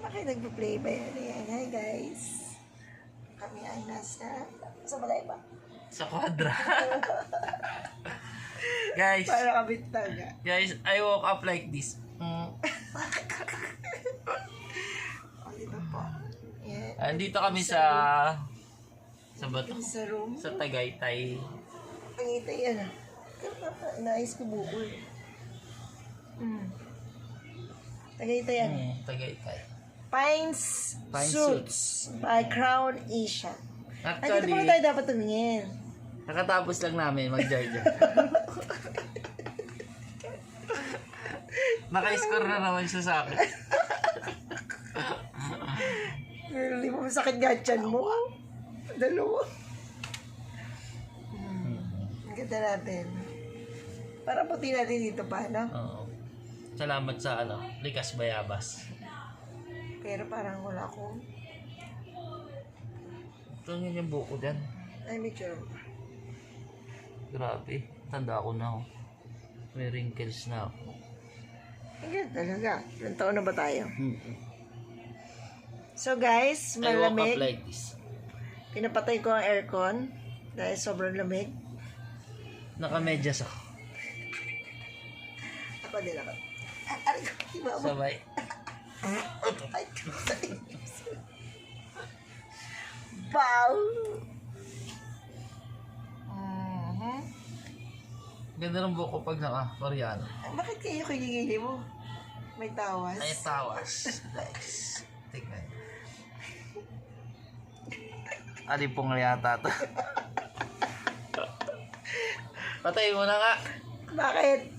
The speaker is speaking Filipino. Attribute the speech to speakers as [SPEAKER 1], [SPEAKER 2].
[SPEAKER 1] Bakit nagpa-play ba yan? Ayan, hi guys. Kami ay nasa... Sa balay ba?
[SPEAKER 2] Sa kwadra. Guys,
[SPEAKER 1] Para kami taga.
[SPEAKER 2] guys, I woke up like this.
[SPEAKER 1] O, diba po? Yan.
[SPEAKER 2] Andito kami sa bato.
[SPEAKER 1] Sa room.
[SPEAKER 2] Sa Tagaytay.
[SPEAKER 1] Pangita yan. Naayos ko buko eh. Tagaytay yan.
[SPEAKER 2] Tagaytay.
[SPEAKER 1] Pines
[SPEAKER 2] Pine
[SPEAKER 1] Suits by Crown Asia. Ay, dito
[SPEAKER 2] Actually,
[SPEAKER 1] pala tayo dapat tumingin.
[SPEAKER 2] nakatapos lang namin mag-jarjar. Naka-score na naman siya sa akin.
[SPEAKER 1] Pero hindi mo masakit gatchan mo. Dalawa. Ang ganda natin. Para puti natin dito pa, no?
[SPEAKER 2] Oo. Salamat sa Likas Bayabas.
[SPEAKER 1] Pero parang wala akong...
[SPEAKER 2] Ito yun yung buko dyan.
[SPEAKER 1] Ay, may charm.
[SPEAKER 2] Grabe. Tanda ko na. May wrinkles na ako.
[SPEAKER 1] Ang ganda talaga. Ilang taon na ba tayo? So guys,
[SPEAKER 2] I woke up
[SPEAKER 1] malamig.
[SPEAKER 2] like this.
[SPEAKER 1] Pinapatay ko ang aircon dahil sobrang lamig.
[SPEAKER 2] Nakamedyas ako.
[SPEAKER 1] Ako din ako. Aray ko, iba mo.
[SPEAKER 2] Sabay.
[SPEAKER 1] Ay, wow!
[SPEAKER 2] Ganda ng buko pag naka-Koreano.
[SPEAKER 1] Bakit kayo kiligili mo? May tawas?
[SPEAKER 2] Ay, tawas. Guys. Tingnan. Alipong na yata to. Patay mo na nga.
[SPEAKER 1] Bakit?